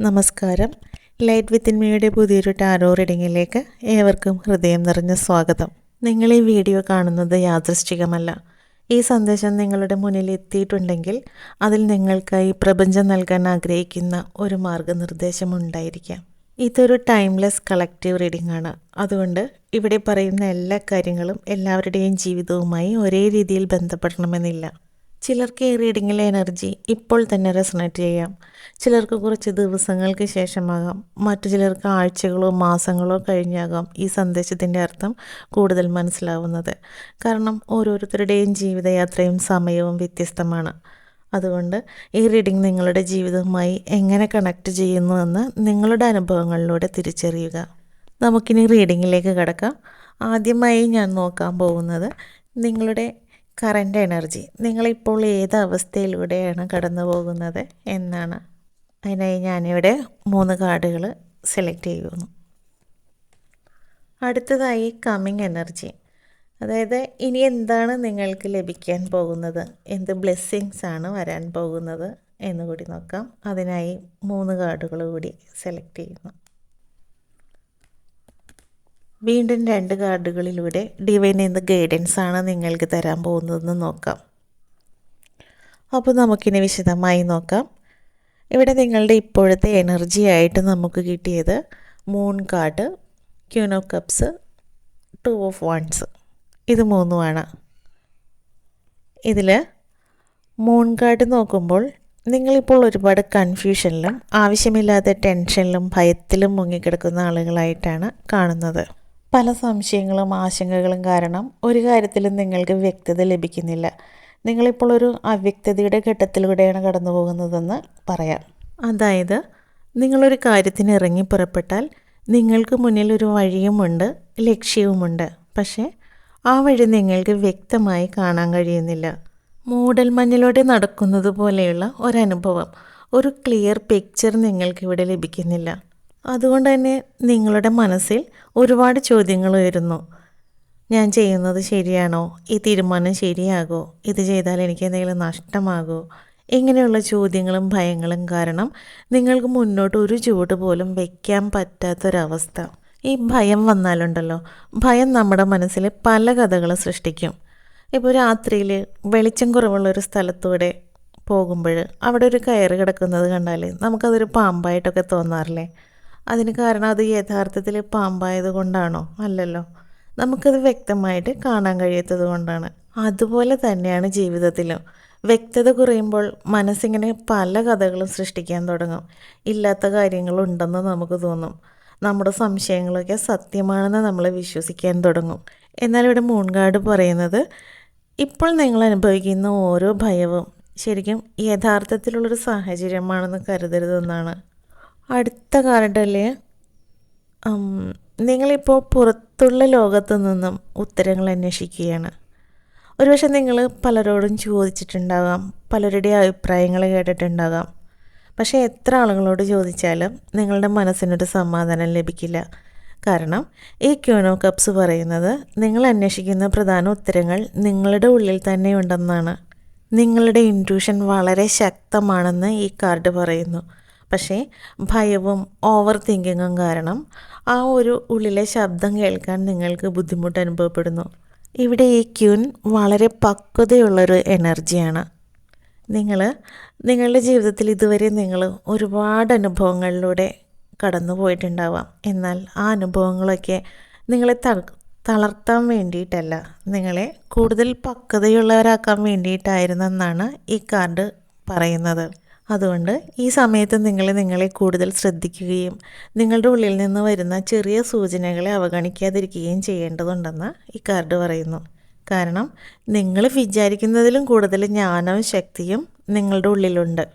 നമസ്കാരം. Light within മീയുടെ പുതിയൊരു tarot റീഡിങ്ങിലേക്ക് ഏവർക്കും ഹൃദയം നിറഞ്ഞ സ്വാഗതം. നിങ്ങൾ ഈ വീഡിയോ കാണുന്നത് യാദൃശ്ചികമല്ല. ഈ സന്ദേശം നിങ്ങളുടെ മുന്നിൽ എത്തിയിട്ടുണ്ടെങ്കിൽ അതിൽ നിങ്ങൾക്കായി പ്രപഞ്ചം നൽകാൻ ആഗ്രഹിക്കുന്ന ഒരു മാർഗനിർദ്ദേശം ഉണ്ടായിരിക്കാം. ഇതൊരു ടൈംലെസ് കളക്റ്റീവ് റീഡിംഗ് ആണ്. അതുകൊണ്ട് ഇവിടെ പറയുന്ന എല്ലാ കാര്യങ്ങളും എല്ലാവരുടെയും ജീവിതവുമായി ഒരേ രീതിയിൽ ബന്ധപ്പെടണമെന്നില്ല. ചിലർക്ക് ഈ റീഡിങ്ങിലെ എനർജി ഇപ്പോൾ തന്നെ റെസണേറ്റ് ചെയ്യാം. ചിലർക്ക് കുറച്ച് ദിവസങ്ങൾക്ക് ശേഷമാകാം. മറ്റു ചിലർക്ക് ആഴ്ചകളോ മാസങ്ങളോ കഴിഞ്ഞാകാം ഈ സന്ദേശത്തിൻ്റെ അർത്ഥം കൂടുതൽ മനസ്സിലാവുന്നത്. കാരണം ഓരോരുത്തരുടെയും ജീവിതയാത്രയും സമയവും വ്യത്യസ്തമാണ്. അതുകൊണ്ട് ഈ റീഡിംഗ് നിങ്ങളുടെ ജീവിതവുമായി എങ്ങനെ കണക്റ്റ് ചെയ്യുന്നുവെന്ന് നിങ്ങളുടെ അനുഭവങ്ങളിലൂടെ തിരിച്ചറിയുക. നമുക്കിനി റീഡിങ്ങിലേക്ക് കടക്കാം. ആദ്യമായി ഞാൻ നോക്കാൻ പോകുന്നത് നിങ്ങളുടെ കറൻറ്റ് എനർജി. നിങ്ങളിപ്പോൾ ഏത് അവസ്ഥയിലൂടെയാണ് കടന്നു പോകുന്നത് എന്നാണ്. അതിനായി ഞാനിവിടെ 3 കാർഡുകൾ സെലക്ട് ചെയ്യുന്നു. അടുത്തതായി കമ്മിങ് എനർജി, അതായത് ഇനി എന്താണ് നിങ്ങൾക്ക് ലഭിക്കാൻ പോകുന്നത്, എന്ത് ബ്ലെസ്സിങ്സ് ആണ് വരാൻ പോകുന്നത് എന്നുകൂടി നോക്കാം. അതിനായി 3 കാർഡുകൾ കൂടി സെലക്ട് ചെയ്യുന്നു. വീണ്ടും 2 കാർഡുകളിലൂടെ ഡിവൈൻ എന്ത് ഗൈഡൻസ് ആണ് നിങ്ങൾക്ക് തരാൻ പോകുന്നതെന്ന് നോക്കാം. അപ്പോൾ നമുക്കിനി വിശദമായി നോക്കാം. ഇവിടെ നിങ്ങളുടെ ഇപ്പോഴത്തെ എനർജി ആയിട്ട് നമുക്ക് കിട്ടിയത് moon card, queen of cups, 2 of wands. ഇത് 3ഉമാണ്. ഇതിൽ മൂൺ കാർഡ് നോക്കുമ്പോൾ നിങ്ങളിപ്പോൾ ഒരുപാട് കൺഫ്യൂഷനിലും ആവശ്യമില്ലാത്ത ടെൻഷനിലും ഭയത്തിലും മുങ്ങിക്കിടക്കുന്ന ആളുകളായിട്ടാണ് കാണുന്നത്. പല സംശയങ്ങളും ആശങ്കകളും കാരണം ഒരു കാര്യത്തിലും നിങ്ങൾക്ക് വ്യക്തത ലഭിക്കുന്നില്ല. നിങ്ങളിപ്പോൾ ഒരു അവ്യക്തതയുടെ ഘട്ടത്തിലൂടെയാണ് കടന്നു പോകുന്നതെന്ന് പറയാം. അതായത് നിങ്ങളൊരു കാര്യത്തിന് ഇറങ്ങി പുറപ്പെട്ടാൽ നിങ്ങൾക്ക് മുന്നിൽ ഒരു വഴിയുമുണ്ട്, ലക്ഷ്യവുമുണ്ട്. പക്ഷേ ആ വഴി നിങ്ങൾക്ക് വ്യക്തമായി കാണാൻ കഴിയുന്നില്ല. മൂടൽമഞ്ഞിലൂടെ നടക്കുന്നത് പോലെയുള്ള ഒരനുഭവം, ഒരു ക്ലിയർ പിക്ചർ നിങ്ങൾക്കിവിടെ ലഭിക്കുന്നില്ല. അതുകൊണ്ട് തന്നെ നിങ്ങളുടെ മനസ്സിൽ ഒരുപാട് ചോദ്യങ്ങൾ ഉയരുന്നു. ഞാൻ ചെയ്യുന്നത് ശരിയാണോ? ഈ തീരുമാനം ശരിയാകോ? ഇത് ചെയ്താൽ എനിക്ക് എന്തെങ്കിലും നഷ്ടമാകോ? ഇങ്ങനെയുള്ള ചോദ്യങ്ങളും ഭയങ്ങളും കാരണം നിങ്ങൾക്ക് മുന്നോട്ട് ഒരു ചുവട് പോലും വയ്ക്കാൻ പറ്റാത്തൊരവസ്ഥ. ഈ ഭയം വന്നാലുണ്ടല്ലോ, ഭയം നമ്മുടെ മനസ്സിൽ പല കഥകളും സൃഷ്ടിക്കും. ഇപ്പോൾ രാത്രിയിൽ വെളിച്ചം കുറവുള്ളൊരു സ്ഥലത്തൂടെ പോകുമ്പോൾ അവിടെ ഒരു കയറ് കിടക്കുന്നത് കണ്ടാൽ നമുക്കതൊരു പാമ്പായിട്ടൊക്കെ തോന്നാറില്ലേ? അതിന് കാരണം അത് യഥാർത്ഥത്തിൽ പാമ്പായത് കൊണ്ടാണോ? അല്ലല്ലോ, നമുക്കത് വ്യക്തമായിട്ട് കാണാൻ കഴിയാത്തത് കൊണ്ടാണ്. അതുപോലെ തന്നെയാണ് ജീവിതത്തിലും. വ്യക്തത കുറയുമ്പോൾ മനസ്സിങ്ങനെ പല കഥകളും സൃഷ്ടിക്കാൻ തുടങ്ങും. ഇല്ലാത്ത കാര്യങ്ങളുണ്ടെന്ന് നമുക്ക് തോന്നും. നമ്മുടെ സംശയങ്ങളൊക്കെ സത്യമാണെന്ന് നമ്മൾ വിശ്വസിക്കാൻ തുടങ്ങും. എന്നാൽ ഇവിടെ മൂൺ കാർഡ് പറയുന്നത് ഇപ്പോൾ നിങ്ങൾ അനുഭവിക്കുന്ന ഓരോ ഭയവും ശരിക്കും യഥാർത്ഥത്തിലുള്ളൊരു സാഹചര്യമാണെന്ന് കരുതരുതെന്നാണ്. അടുത്ത കാർഡിൽ നിങ്ങളിപ്പോൾ പുറത്തുള്ള ലോകത്തു നിന്നും ഉത്തരങ്ങൾ അന്വേഷിക്കുകയാണ്. ഒരുപക്ഷെ നിങ്ങൾ പലരോടും ചോദിച്ചിട്ടുണ്ടാകാം, പലരുടെ അഭിപ്രായങ്ങൾ കേട്ടിട്ടുണ്ടാകാം. പക്ഷേ എത്ര ആളുകളോട് ചോദിച്ചാലും നിങ്ങളുടെ മനസ്സിനൊരു സമാധാനം ലഭിക്കില്ല. കാരണം ഈ ക്യൂൻ ഓഫ് കപ്സ് പറയുന്നത് നിങ്ങൾ അന്വേഷിക്കുന്ന പ്രധാന ഉത്തരങ്ങൾ നിങ്ങളുടെ ഉള്ളിൽ തന്നെ ഉണ്ടെന്നാണ്. നിങ്ങളുടെ ഇൻറ്റ്യൂഷൻ വളരെ ശക്തമാണെന്ന് ഈ കാർഡ് പറയുന്നു. പക്ഷേ ഭയവും ഓവർ തിങ്കിങ്ങും കാരണം ആ ഒരു ഉള്ളിലെ ശബ്ദം കേൾക്കാൻ നിങ്ങൾക്ക് ബുദ്ധിമുട്ട് അനുഭവപ്പെടുന്നു. ഇവിടെ ഈ ക്യൂൻ വളരെ പക്വതയുള്ളൊരു എനർജിയാണ്. നിങ്ങളുടെ ജീവിതത്തിൽ ഇതുവരെ നിങ്ങൾ ഒരുപാട് അനുഭവങ്ങളിലൂടെ കടന്നു പോയിട്ടുണ്ടാവാം. എന്നാൽ ആ അനുഭവങ്ങളൊക്കെ നിങ്ങളെ തളർത്താൻ വേണ്ടിയിട്ടല്ല, നിങ്ങളെ കൂടുതൽ പക്വതയുള്ളവരാക്കാൻ വേണ്ടിയിട്ടായിരുന്നെന്നാണ് ഈ കാർഡ് പറയുന്നത്. അതുകൊണ്ട് ഈ സമയത്ത് നിങ്ങളെ കൂടുതൽ ശ്രദ്ധിക്കുകയും നിങ്ങളുടെ ഉള്ളിൽ നിന്ന് വരുന്ന ചെറിയ സൂചനകളെ അവഗണിക്കാതിരിക്കുകയും ചെയ്യേണ്ടതുണ്ടെന്ന് ഈ കാർഡ് പറയുന്നു. കാരണം നിങ്ങൾ വിചാരിക്കുന്നതിലും കൂടുതൽ ജ്ഞാനവും ശക്തിയും നിങ്ങളുടെ ഉള്ളിലുണ്ട്.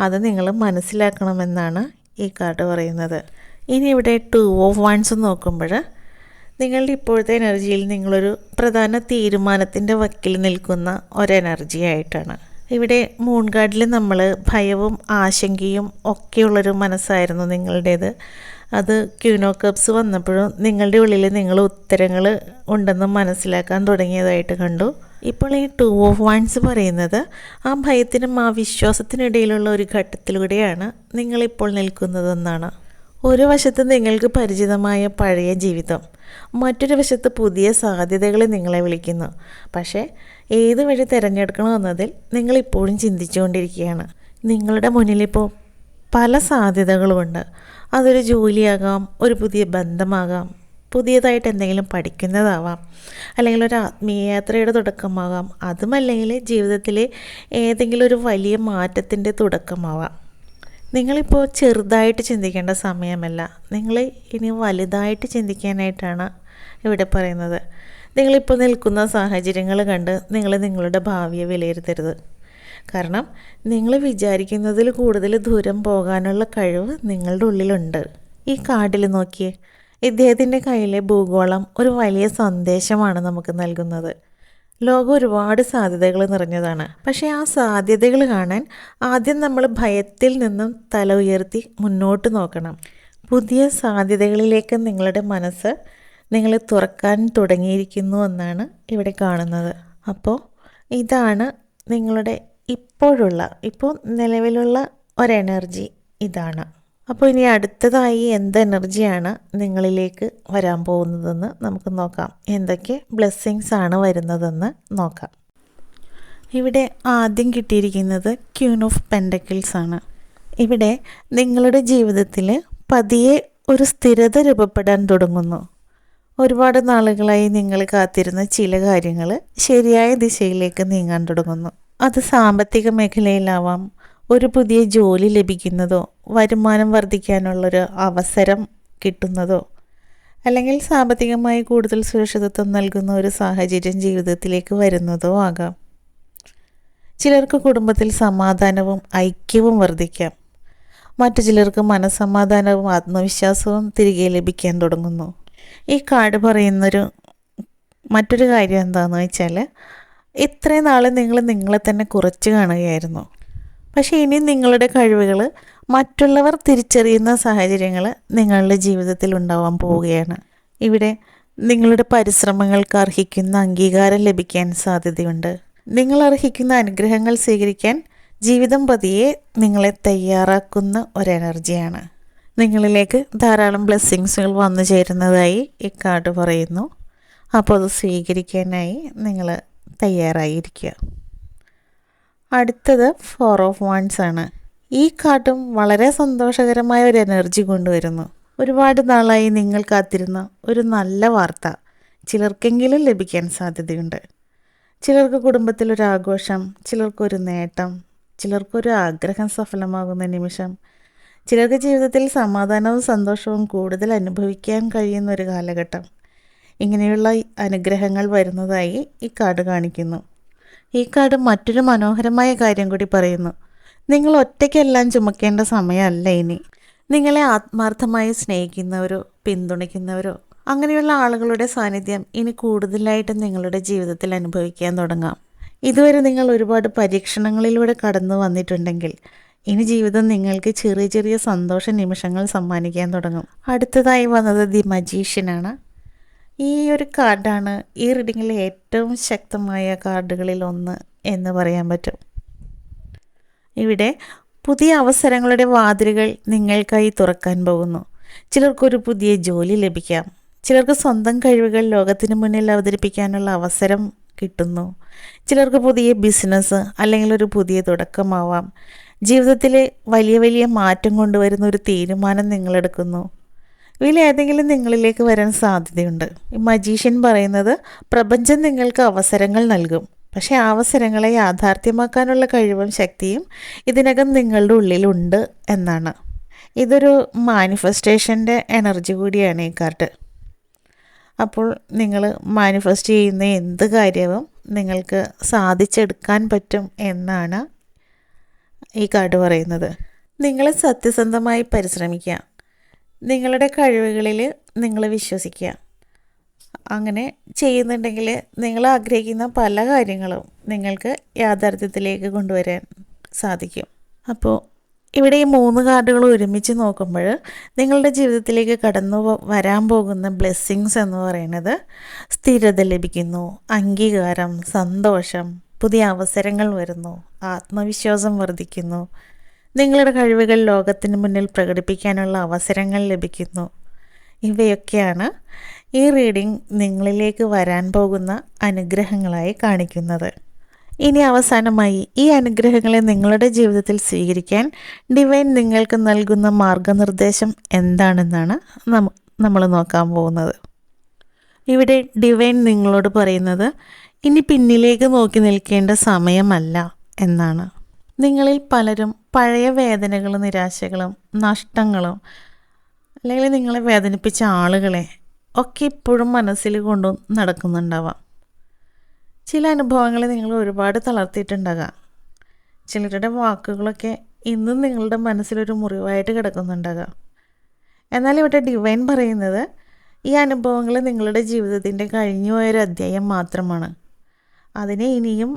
അത് നിങ്ങൾ മനസ്സിലാക്കണമെന്നാണ് ഈ കാർഡ് പറയുന്നത്. ഇനി ഇവിടെ 2 ഓഫ് വാൻഡ്സ് നോക്കുമ്പോൾ നിങ്ങളുടെ ഇപ്പോഴത്തെ എനർജിയിൽ നിങ്ങളൊരു പ്രധാന തീരുമാനത്തിൻ്റെ വക്കിൽ നിൽക്കുന്ന ഒരെനർജി ആയിട്ടാണ്. ഇവിടെ മൂൺ കാർഡിൽ നമ്മൾ ഭയവും ആശങ്കയും ഒക്കെയുള്ളൊരു മനസ്സായിരുന്നു നിങ്ങളുടേത്. അത് ക്യൂൻ ഓഫ് കപ്സ് വന്നപ്പോഴും നിങ്ങളുടെ ഉള്ളിൽ നിങ്ങൾ ഉത്തരങ്ങൾ ഉണ്ടെന്ന് മനസ്സിലാക്കാൻ തുടങ്ങിയതായിട്ട് കണ്ടു. ഇപ്പോൾ ഈ 2 of Wands പറയുന്നത് ആ ഭയത്തിനും ആ വിശ്വാസത്തിനിടയിലുള്ള ഒരു ഘട്ടത്തിലൂടെയാണ് നിങ്ങളിപ്പോൾ നിൽക്കുന്നതെന്നാണ്. ഒരു വശത്ത് നിങ്ങൾക്ക് പരിചിതമായ പഴയ ജീവിതം, മറ്റൊരു വശത്ത് പുതിയ സാധ്യതകൾ നിങ്ങളെ വിളിക്കുന്നു. പക്ഷേ ഏത് വഴി തിരഞ്ഞെടുക്കണമെന്നതിൽ നിങ്ങളിപ്പോഴും ചിന്തിച്ചുകൊണ്ടിരിക്കുകയാണ്. നിങ്ങളുടെ മുന്നിലിപ്പോൾ പല സാധ്യതകളുമുണ്ട്. അതൊരു ജോലിയാകാം, ഒരു പുതിയ ബന്ധമാകാം, പുതിയതായിട്ട് എന്തെങ്കിലും പഠിക്കുന്നതാവാം, അല്ലെങ്കിൽ ഒരു ആത്മീയയാത്രയുടെ തുടക്കമാകാം, അതുമല്ലെങ്കിൽ ജീവിതത്തിലെ ഏതെങ്കിലും ഒരു വലിയ മാറ്റത്തിൻ്റെ തുടക്കമാവാം. നിങ്ങളിപ്പോൾ ചെറുതായിട്ട് ചിന്തിക്കേണ്ട സമയമല്ല, നിങ്ങൾ ഇനി വലുതായിട്ട് ചിന്തിക്കാനായിട്ടാണ് ഇവിടെ പറയുന്നത്. നിങ്ങളിപ്പോൾ നിൽക്കുന്ന സാഹചര്യങ്ങൾ കണ്ട് നിങ്ങളുടെ ഭാവിയെ വിലയിരുത്തരുത്. കാരണം നിങ്ങൾ വിചാരിക്കുന്നതിൽ കൂടുതൽ ദൂരം പോകാനുള്ള കഴിവ് നിങ്ങളുടെ ഉള്ളിലുണ്ട്. ഈ കാർഡിൽ നോക്കിയേ, ഇദ്ദേഹത്തിൻ്റെ കയ്യിലെ ഭൂഗോളം ഒരു വലിയ സന്ദേശമാണ് നമുക്ക് നൽകുന്നത്. ലോകം ഒരുപാട് സാധ്യതകൾ നിറഞ്ഞതാണ്. പക്ഷേ ആ സാധ്യതകൾ കാണാൻ ആദ്യം നമ്മൾ ഭയത്തിൽ നിന്നും തല ഉയർത്തി മുന്നോട്ട് നോക്കണം. പുതിയ സാധ്യതകളിലേക്ക് നിങ്ങളുടെ മനസ്സ് നിങ്ങളെ തുറക്കാൻ തുടങ്ങിയിരിക്കുന്നു എന്നാണ് ഇവിടെ കാണുന്നത്. അപ്പോൾ ഇതാണ് നിങ്ങളുടെ ഇപ്പോൾ നിലവിലുള്ള ഒരു എനർജി ഇതാണ്. അപ്പോൾ ഇനി അടുത്തതായി എന്ത് എനർജിയാണ് നിങ്ങളിലേക്ക് വരാൻ പോകുന്നതെന്ന് നമുക്ക് നോക്കാം. എന്തൊക്കെ ബ്ലെസ്സിങ്സ് ആണ് വരുന്നതെന്ന് നോക്കാം. ഇവിടെ ആദ്യം കിട്ടിയിരിക്കുന്നത് ക്യൂൻ ഓഫ് പെൻഡക്കിൾസ് ആണ്. ഇവിടെ നിങ്ങളുടെ ജീവിതത്തിൽ പതിയെ ഒരു സ്ഥിരത രൂപപ്പെടാൻ തുടങ്ങുന്നു. ഒരുപാട് നാളുകളായി നിങ്ങൾ കാത്തിരുന്ന ചില കാര്യങ്ങൾ ശരിയായ ദിശയിലേക്ക് നീങ്ങാൻ തുടങ്ങുന്നു. അത് സാമ്പത്തിക മേഖലയിലാവാം, ഒരു പുതിയ ജോലി ലഭിക്കുന്നതോ, വരുമാനം വർദ്ധിക്കാനുള്ളൊരു അവസരം കിട്ടുന്നതോ, അല്ലെങ്കിൽ സാമ്പത്തികമായി കൂടുതൽ സുരക്ഷിതത്വം നൽകുന്ന ഒരു സാഹചര്യം ജീവിതത്തിലേക്ക് വരുന്നതോ ആകാം. ചിലർക്ക് കുടുംബത്തിൽ സമാധാനവും ഐക്യവും വർദ്ധിക്കാം. മറ്റു ചിലർക്ക് മനസ്സമാധാനവും ആത്മവിശ്വാസവും തിരികെ ലഭിക്കാൻ തുടങ്ങുന്നു. ഈ കാർഡ് പറയുന്നൊരു മറ്റൊരു കാര്യം എന്താണെന്ന് വെച്ചാൽ, ഇത്രയും നാൾ നിങ്ങൾ നിങ്ങളെ തന്നെ കുറച്ച് കാണുകയായിരുന്നു. പക്ഷേ ഇനി നിങ്ങളുടെ കഴിവുകൾ മറ്റുള്ളവർ തിരിച്ചറിയുന്ന സാഹചര്യങ്ങൾ നിങ്ങളുടെ ജീവിതത്തിൽ ഉണ്ടാവാൻ പോവുകയാണ്. ഇവിടെ നിങ്ങളുടെ പരിശ്രമങ്ങൾക്ക് അർഹിക്കുന്ന അംഗീകാരം ലഭിക്കാൻ സാധ്യതയുണ്ട്. നിങ്ങൾ അർഹിക്കുന്ന അനുഗ്രഹങ്ങൾ സ്വീകരിക്കാൻ ജീവിതം പതിയെ നിങ്ങളെ തയ്യാറാക്കുന്ന ഒരു എനർജിയാണ്. നിങ്ങളിലേക്ക് ധാരാളം ബ്ലെസ്സിങ്സുകൾ വന്നു ചേരുന്നതായി ഈ കാർഡ് പറയുന്നു. അപ്പോൾ അത് സ്വീകരിക്കാനായി നിങ്ങൾ തയ്യാറായിരിക്കുക. അടുത്തത് 4 of Wands ആണ്. ഈ കാർഡും വളരെ സന്തോഷകരമായ ഒരു എനർജി കൊണ്ടുവരുന്നു. ഒരുപാട് നാളായി നിങ്ങൾ കാത്തിരുന്ന ഒരു നല്ല വാർത്ത ചിലർക്കെങ്കിലും ലഭിക്കാൻ സാധ്യതയുണ്ട്. ചിലർക്ക് കുടുംബത്തിലൊരാഘോഷം, ചിലർക്കൊരു നേട്ടം, ചിലർക്കൊരു ആഗ്രഹം സഫലമാകുന്ന നിമിഷം, ചിലർക്ക് ജീവിതത്തിൽ സമാധാനവും സന്തോഷവും കൂടുതൽ അനുഭവിക്കാൻ കഴിയുന്ന ഒരു കാലഘട്ടം. ഇങ്ങനെയുള്ള അനുഗ്രഹങ്ങൾ വരുന്നതായി ഈ കാർഡ് കാണിക്കുന്നു. ഈ കാർഡ് മറ്റൊരു മനോഹരമായ കാര്യം കൂടി പറയുന്നു. നിങ്ങൾ ഒറ്റയ്ക്കെല്ലാം ചുമക്കേണ്ട സമയമല്ല ഇനി. നിങ്ങളെ ആത്മാർത്ഥമായി സ്നേഹിക്കുന്നവരോ പിന്തുണയ്ക്കുന്നവരോ അങ്ങനെയുള്ള ആളുകളുടെ സാന്നിധ്യം ഇനി കൂടുതലായിട്ട് നിങ്ങളുടെ ജീവിതത്തിൽ അനുഭവിക്കാൻ തുടങ്ങാം. ഇതുവരെ നിങ്ങൾ ഒരുപാട് പരീക്ഷണങ്ങളിലൂടെ കടന്നു വന്നിട്ടുണ്ടെങ്കിൽ ഇനി ജീവിതം നിങ്ങൾക്ക് ചെറിയ ചെറിയ സന്തോഷ നിമിഷങ്ങൾ സമ്മാനിക്കാൻ തുടങ്ങും. അടുത്തതായി വന്നത് ദി മജീഷ്യനാണ്. ഈ ഒരു കാർഡാണ് ഈ റീഡിങ്ങിലെ ഏറ്റവും ശക്തമായ കാർഡുകളിൽ ഒന്ന് എന്ന് പറയാൻ പറ്റും. ഇവിടെ പുതിയ അവസരങ്ങളുടെ വാതിലുകൾ നിങ്ങൾക്കായി തുറക്കാൻ പോകുന്നു. ചിലർക്കൊരു പുതിയ ജോലി ലഭിക്കാം, ചിലർക്ക് സ്വന്തം കഴിവുകൾ ലോകത്തിന് മുന്നിൽ അവതരിപ്പിക്കാനുള്ള അവസരം കിട്ടുന്നു, ചിലർക്ക് പുതിയ ബിസിനസ് അല്ലെങ്കിൽ ഒരു പുതിയ തുടക്കമാവാം. ജീവിതത്തിലെ വലിയ വലിയ മാറ്റം കൊണ്ടുവരുന്ന ഒരു തീരുമാനം നിങ്ങളെടുക്കുന്നു. ഇതിൽ ഏതെങ്കിലും നിങ്ങളിലേക്ക് വരാൻ സാധ്യതയുണ്ട്. ഈ മജീഷ്യൻ പറയുന്നത് പ്രപഞ്ചം നിങ്ങൾക്ക് അവസരങ്ങൾ നൽകും, പക്ഷേ ആ അവസരങ്ങളെ യാഥാർത്ഥ്യമാക്കാനുള്ള കഴിവും ശക്തിയും ഇതിനകം നിങ്ങളുടെ ഉള്ളിലുണ്ട് എന്നാണ്. ഇതൊരു മാനിഫെസ്റ്റേഷൻ്റെ എനർജി കൂടിയാണ് ഈ കാർഡ്. അപ്പോൾ നിങ്ങൾ മാനിഫെസ്റ്റ് ചെയ്യുന്ന എന്ത് കാര്യവും നിങ്ങൾക്ക് സാധിച്ചെടുക്കാൻ പറ്റും എന്നാണ് ഈ കാർഡ് പറയുന്നത്. നിങ്ങൾ സത്യസന്ധമായി പരിശ്രമിക്കുക, നിങ്ങളുടെ കഴിവുകളിൽ നിങ്ങൾ വിശ്വസിക്കുക. അങ്ങനെ ചെയ്യുന്നുണ്ടെങ്കിൽ നിങ്ങൾ ആഗ്രഹിക്കുന്ന പല കാര്യങ്ങളും നിങ്ങൾക്ക് യാഥാർത്ഥ്യത്തിലേക്ക് കൊണ്ടുവരാൻ സാധിക്കും. അപ്പോൾ ഇവിടെ ഈ 3 കാർഡുകൾ ഒരുമിച്ച് നോക്കുമ്പോൾ നിങ്ങളുടെ ജീവിതത്തിലേക്ക് വരാൻ പോകുന്ന ബ്ലെസ്സിങ്സ് എന്ന് പറയുന്നത് സ്ഥിരത ലഭിക്കുന്നു, അംഗീകാരം, സന്തോഷം, പുതിയ അവസരങ്ങൾ വരുന്നു, ആത്മവിശ്വാസം വർദ്ധിക്കുന്നു, നിങ്ങളുടെ കഴിവുകൾ ലോകത്തിന് മുന്നിൽ പ്രകടിപ്പിക്കാനുള്ള അവസരങ്ങൾ ലഭിക്കുന്നു. ഇവയൊക്കെയാണ് ഈ റീഡിംഗ് നിങ്ങളിലേക്ക് വരാൻ പോകുന്ന അനുഗ്രഹങ്ങളായി കാണിക്കുന്നത്. ഇനി അവസാനമായി ഈ അനുഗ്രഹങ്ങളെ നിങ്ങളുടെ ജീവിതത്തിൽ സ്വീകരിക്കാൻ ഡിവൈൻ നിങ്ങൾക്ക് നൽകുന്ന മാർഗനിർദ്ദേശം എന്താണെന്നാണ് നമ്മൾ നോക്കാൻ പോകുന്നത്. ഇവിടെ ഡിവൈൻ നിങ്ങളോട് പറയുന്നത് ഇനി പിന്നിലേക്ക് നോക്കി നിൽക്കേണ്ട സമയമല്ല എന്നാണ്. നിങ്ങളിൽ പലരും പഴയ വേദനകളും നിരാശകളും നഷ്ടങ്ങളും അല്ലെങ്കിൽ നിങ്ങളെ വേദനിപ്പിച്ച ആളുകളെ ഒക്കെ ഇപ്പോഴും മനസ്സിൽ കൊണ്ടു നടക്കുന്നുണ്ടാവാം. ചില അനുഭവങ്ങൾ നിങ്ങൾ ഒരുപാട് തളർത്തിയിട്ടുണ്ടാകാം. ചിലരുടെ വാക്കുകളൊക്കെ ഇന്നും നിങ്ങളുടെ മനസ്സിലൊരു മുറിവായിട്ട് കിടക്കുന്നുണ്ടാകാം. എന്നാൽ ഇവിടെ ഡിവൈൻ പറയുന്നത് ഈ അനുഭവങ്ങൾ നിങ്ങളുടെ ജീവിതത്തിൻ്റെ കഴിഞ്ഞുപോയൊരു അധ്യായം മാത്രമാണ്. അതിനെ ഇനിയും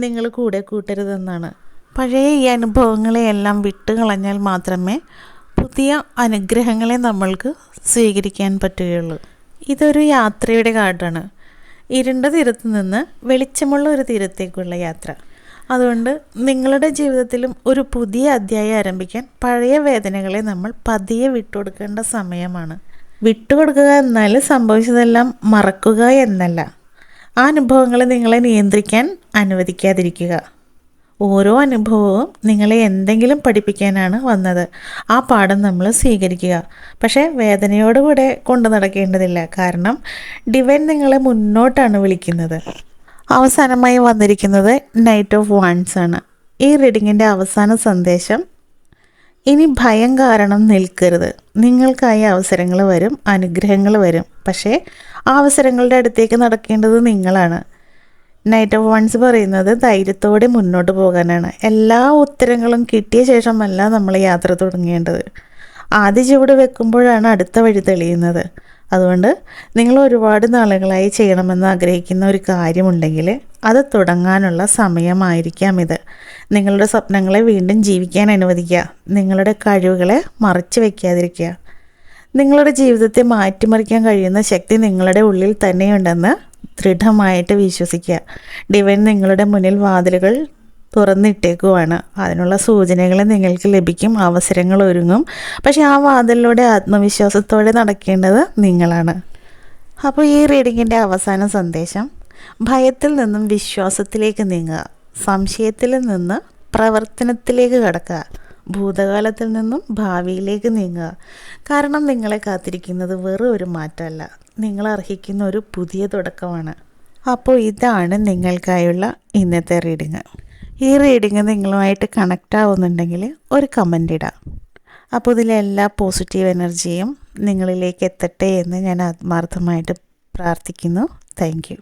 നിങ്ങൾ കൂടെ കൂട്ടരുതെന്നാണ്. പഴയ ഈ അനുഭവങ്ങളെയെല്ലാം വിട്ടുകളഞ്ഞാൽ മാത്രമേ പുതിയ അനുഗ്രഹങ്ങളെ നമ്മൾക്ക് സ്വീകരിക്കാൻ പറ്റുകയുള്ളൂ. ഇതൊരു യാത്രയുടെ കാർഡാണ്. ഇരുണ്ട തീരത്ത് നിന്ന് വെളിച്ചമുള്ള ഒരു തീരത്തേക്കുള്ള യാത്ര. അതുകൊണ്ട് നിങ്ങളുടെ ജീവിതത്തിലും ഒരു പുതിയ അധ്യായം ആരംഭിക്കാൻ പഴയ വേദനകളെ നമ്മൾ പതിയെ വിട്ടുകൊടുക്കേണ്ട സമയമാണ്. വിട്ടുകൊടുക്കുക എന്നാൽ സംഭവിച്ചതെല്ലാം മറക്കുക എന്നല്ല. ആ അനുഭവങ്ങളെ നിങ്ങളെ നിയന്ത്രിക്കാൻ അനുവദിക്കാതിരിക്കുക. ഓരോ അനുഭവവും നിങ്ങളെ എന്തെങ്കിലും പഠിപ്പിക്കാനാണ് വന്നത്. ആ പാഠം നമ്മൾ സ്വീകരിക്കുക. പക്ഷേ വേദനയോടുകൂടെ കൊണ്ടു നടക്കേണ്ടതില്ല. കാരണം ഡിവൈൻ നിങ്ങളെ മുന്നോട്ടാണ് വിളിക്കുന്നത്. അവസാനമായി വന്നിരിക്കുന്നത് നൈറ്റ് ഓഫ് വാൻഡ്സ് ആണ്. ഈ റീഡിങ്ങിൻ്റെ അവസാന സന്ദേശം: ഇനി ഭയം കാരണം നിൽക്കരുത്. നിങ്ങൾക്കായി അവസരങ്ങൾ വരും, അനുഗ്രഹങ്ങൾ വരും. പക്ഷേ ആ അവസരങ്ങളുടെ അടുത്തേക്ക് നടക്കേണ്ടത് നിങ്ങളാണ്. നൈറ്റ് ഓഫ് വാൻഡ്സ് പറയുന്നത് ധൈര്യത്തോടെ മുന്നോട്ട് പോകാനാണ്. എല്ലാ ഉത്തരങ്ങളും കിട്ടിയ ശേഷമല്ല നമ്മൾ യാത്ര തുടങ്ങേണ്ടത്. ആദ്യ ചുവട് വെക്കുമ്പോഴാണ് അടുത്ത വഴി തെളിയുന്നത്. അതുകൊണ്ട് നിങ്ങൾ ഒരുപാട് നാളുകളായി ചെയ്യണമെന്ന് ആഗ്രഹിക്കുന്ന ഒരു കാര്യമുണ്ടെങ്കിൽ അത് തുടങ്ങാനുള്ള സമയമായിരിക്കാം ഇത്. നിങ്ങളുടെ സ്വപ്നങ്ങളെ വീണ്ടും ജീവിക്കാൻ അനുവദിക്കുക. നിങ്ങളുടെ കഴിവുകളെ മറച്ചു വയ്ക്കാതിരിക്കുക. നിങ്ങളുടെ ജീവിതത്തെ മാറ്റിമറിക്കാൻ കഴിയുന്ന ശക്തി നിങ്ങളുടെ ഉള്ളിൽ തന്നെയുണ്ടെന്ന് ദൃഢമായിട്ട് വിശ്വസിക്കുക. ഡിവൈൻ നിങ്ങളുടെ മുന്നിൽ വാതിലുകൾ തുറന്നിട്ടേക്കുവാണ്. അതിനുള്ള സൂചനകൾ നിങ്ങൾക്ക് ലഭിക്കും, അവസരങ്ങൾ ഒരുങ്ങും. പക്ഷേ ആ വാതിലിലൂടെ ആത്മവിശ്വാസത്തോടെ നടക്കേണ്ടത് നിങ്ങളാണ്. അപ്പോൾ ഈ റീഡിങ്ങിൻ്റെ അവസാന സന്ദേശം: ഭയത്തിൽ നിന്നും വിശ്വാസത്തിലേക്ക് നീങ്ങുക, സംശയത്തിൽ നിന്ന് പ്രവർത്തനത്തിലേക്ക് കടക്കുക, ഭൂതകാലത്തിൽ നിന്നും ഭാവിയിലേക്ക് നീങ്ങുക. കാരണം നിങ്ങളെ കാത്തിരിക്കുന്നത് വെറും ഒരു മാറ്റമല്ല, നിങ്ങൾ അർഹിക്കുന്ന ഒരു പുതിയ തുടക്കമാണ്. അപ്പോൾ ഇതാണ് നിങ്ങൾക്കായുള്ള ഇന്നത്തെ റീഡിങ്. ഈ റീഡിങ് നിങ്ങളുമായിട്ട് കണക്റ്റ് ആവുന്നുണ്ടെങ്കിൽ ഒരു കമൻ്റ് ഇടാം. അപ്പോൾ ഇതിലെല്ലാ പോസിറ്റീവ് എനർജിയും നിങ്ങളിലേക്ക് എത്തട്ടെ എന്ന് ഞാൻ ആത്മാർത്ഥമായിട്ട് പ്രാർത്ഥിക്കുന്നു. Thank you.